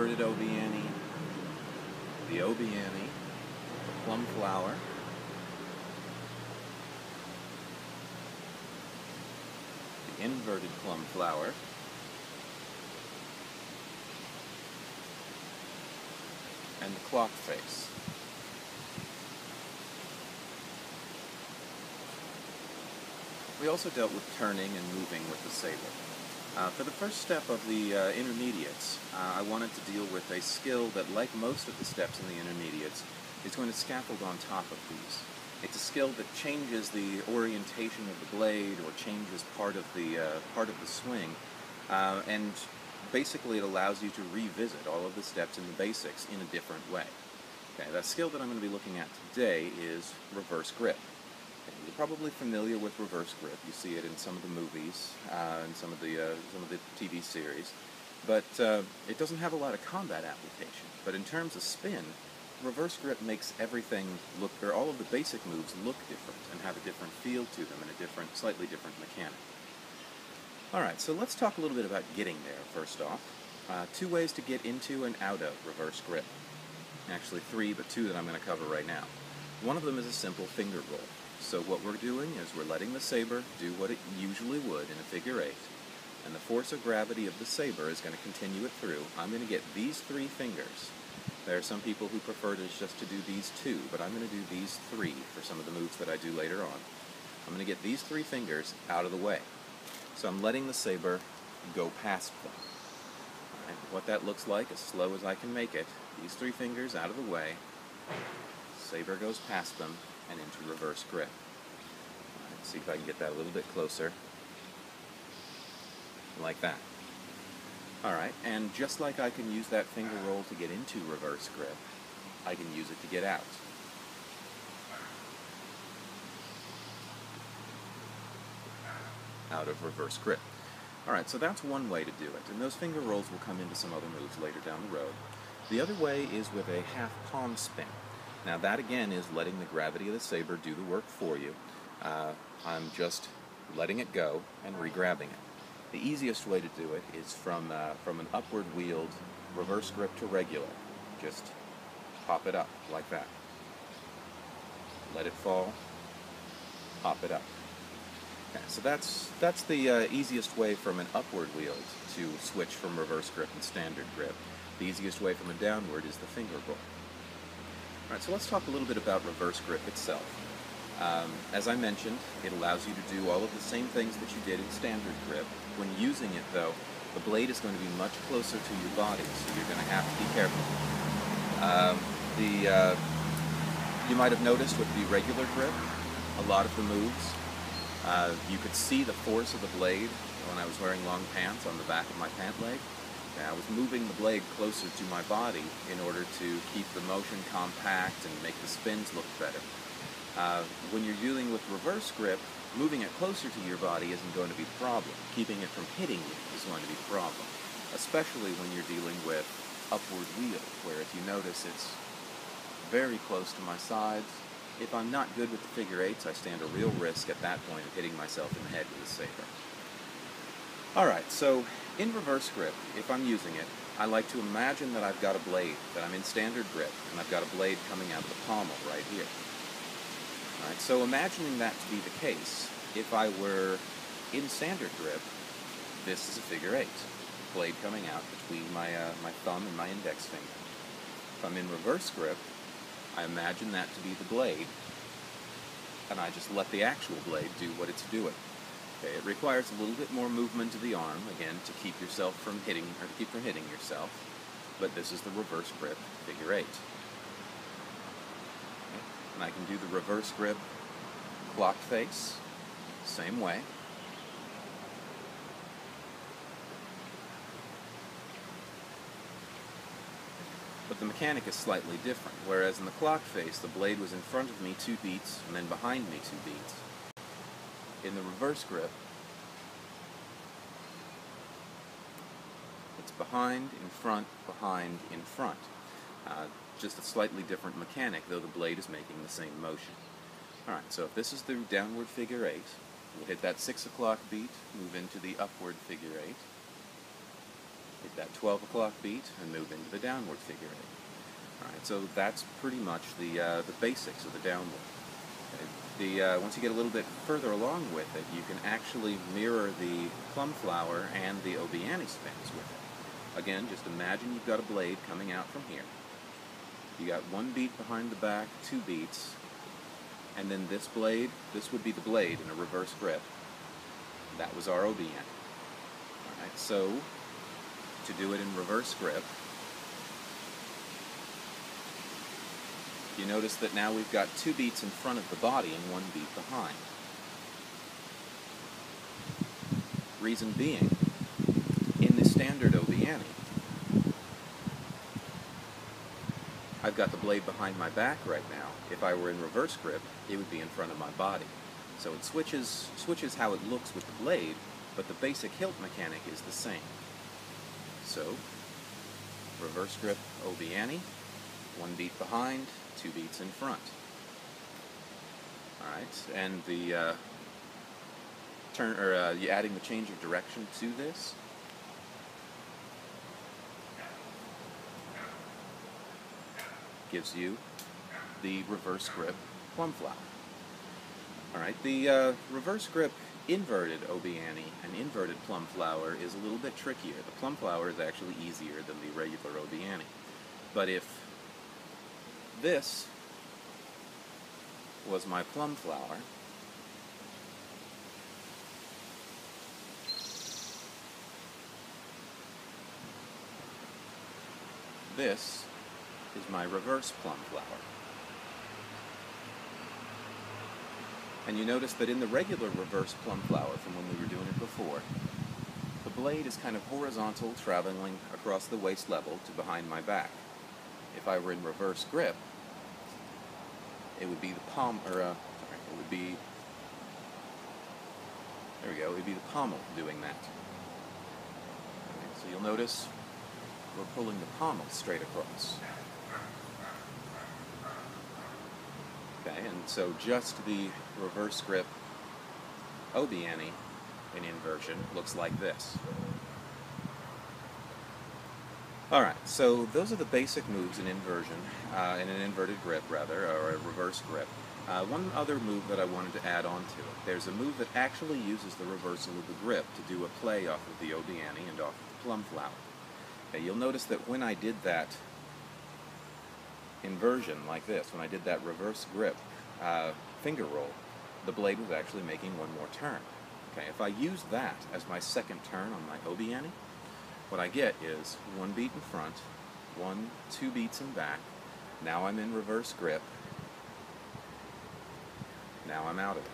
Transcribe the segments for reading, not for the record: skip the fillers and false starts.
inverted obiene, the obiene, the plum flower, the inverted plum flower, and the clock face. We also dealt with turning and moving with the saber. For the first step of the intermediates, I wanted to deal with a skill that, like most of the steps in the intermediates, is going to scaffold on top of these. It's a skill that changes the orientation of the blade or changes part of the swing, and basically it allows you to revisit all of the steps in the basics in a different way. Okay, that skill that I'm going to be looking at today is reverse grip. Okay, you're probably familiar with reverse grip. You see it in some of the movies and some of the TV series, but it doesn't have a lot of combat application. But in terms of spin, reverse grip makes everything look, or all of the basic moves look different and have a different feel to them and a slightly different mechanic. Alright, so let's talk a little bit about getting there first off. Two ways to get into and out of reverse grip. Actually three, but two that I'm going to cover right now. One of them is a simple finger roll. So what we're doing is we're letting the saber do what it usually would in a figure eight, and the force of gravity of the saber is going to continue it through. I'm going to get these three fingers. There are some people who prefer just to do these two, but I'm going to do these three for some of the moves that I do later on. I'm going to get these three fingers out of the way. So I'm letting the saber go past them. Right, what that looks like, as slow as I can make it, these three fingers out of the way, saber goes past them and into reverse grip. Right, see if I can get that a little bit closer. Like that. Alright, and just like I can use that finger roll to get into reverse grip, I can use it to get out. Out of reverse grip. Alright, so that's one way to do it, and those finger rolls will come into some other moves later down the road. The other way is with a half palm spin. Now that again is letting the gravity of the saber do the work for you. I'm just letting it go and re-grabbing it. The easiest way to do it is from an upward wheeled reverse grip to regular. Just pop it up like that. Let it fall, pop it up. Okay, so that's the easiest way from an upward wheeled to switch from reverse grip and standard grip. The easiest way from a downward is the finger roll. Alright, so let's talk a little bit about reverse grip itself. As I mentioned, it allows you to do all of the same things that you did in standard grip. When using it, though, the blade is going to be much closer to your body, so you're going to have to be careful. You might have noticed with the regular grip, a lot of the moves, you could see the force of the blade when I was wearing long pants on the back of my pant leg. I was moving the blade closer to my body in order to keep the motion compact and make the spins look better. When you're dealing with reverse grip, moving it closer to your body isn't going to be the problem. Keeping it from hitting you is going to be the problem, especially when you're dealing with upward wheel, where if you notice it's very close to my sides. If I'm not good with the figure eights, I stand a real risk at that point of hitting myself in the head with a saber. Alright, so in reverse grip, if I'm using it, I like to imagine that I've got a blade, that I'm in standard grip, and I've got a blade coming out of the pommel right here. Alright, so imagining that to be the case, if I were in standard grip, this is a figure eight. Blade coming out between my thumb and my index finger. If I'm in reverse grip, I imagine that to be the blade, and I just let the actual blade do what it's doing. Okay, it requires a little bit more movement of the arm, again, to keep yourself from hitting, or to keep from hitting yourself, but this is the reverse grip figure eight. Okay, and I can do the reverse grip clock face, same way. But the mechanic is slightly different, whereas in the clock face, the blade was in front of me 2 beats, and then behind me 2 beats. In the reverse grip, it's behind, in front, in front. Just a slightly different mechanic, though the blade is making the same motion. Alright, so if this is the downward figure eight, we'll hit that 6 o'clock beat, move into the upward figure eight. hit that 12 o'clock beat, and move into the downward figure 8. Alright, so that's pretty much the basics of the downward. Okay. Once you get a little bit further along with it, you can actually mirror the plum flower and the obiani spins with it. Again, just imagine you've got a blade coming out from here. You got 1 beat behind the back, 2 beats, and then this blade, this would be the blade in a reverse grip. That was our obiani. Alright, so to do it in reverse grip, you notice that now we've got 2 beats in front of the body and 1 beat behind. Reason being, in the standard obiani, I've got the blade behind my back right now. If I were in reverse grip, it would be in front of my body. So it switches how it looks with the blade, but the basic hilt mechanic is the same. So, reverse grip obiani, 1 beat behind, 2 beats in front. Alright, and the adding the change of direction to this. Gives you the reverse grip plum flower. Alright, the reverse grip inverted obiani and inverted plum flower is a little bit trickier. The plum flower is actually easier than the regular obiani. But if this was my plum flower, this is my reverse plum flower. And you notice that in the regular reverse plum flower from when we were doing it before, the blade is kind of horizontal, traveling across the waist level to behind my back. If I were in reverse grip, it would be the it would be, there we go, it would be the pommel doing that. Okay, so you'll notice we're pulling the pommel straight across. Okay, and so just the reverse grip obiani in inversion looks like this. Alright, so those are the basic moves in inversion, in an inverted grip rather, or a reverse grip. One other move that I wanted to add on to it. There's a move that actually uses the reversal of the grip to do a play off of the obiani and off of the plum flower. Okay, you'll notice that when I did that inversion like this, when I did that reverse grip finger roll, the blade was actually making 1 more turn. Okay, if I use that as my second turn on my obiani, what I get is 1 beat in front, 2 beats in back, now I'm in reverse grip, now I'm out of it.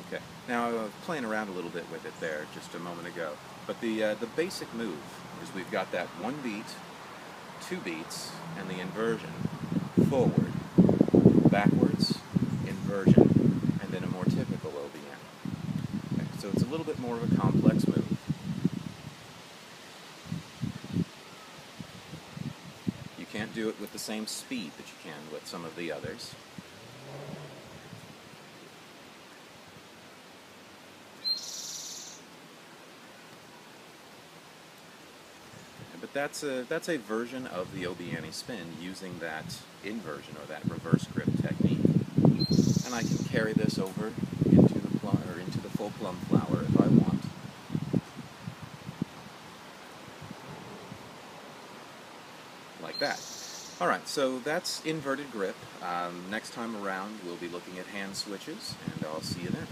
Okay, now I was playing around a little bit with it there just a moment ago, but the basic move is we've got that 1 beat, 2 beats, and the inversion, forward, backwards, inversion, and then a more typical obiani. Okay, so it's a little bit more of a complex move. You can't do it with the same speed that you can with some of the others. But that's a version of the obiani spin using that inversion or that reverse grip technique. And I can carry this over into the plum or into the full plum flower if I want. Like that. Alright, so that's inverted grip. Next time around we'll be looking at hand switches, and I'll see you then.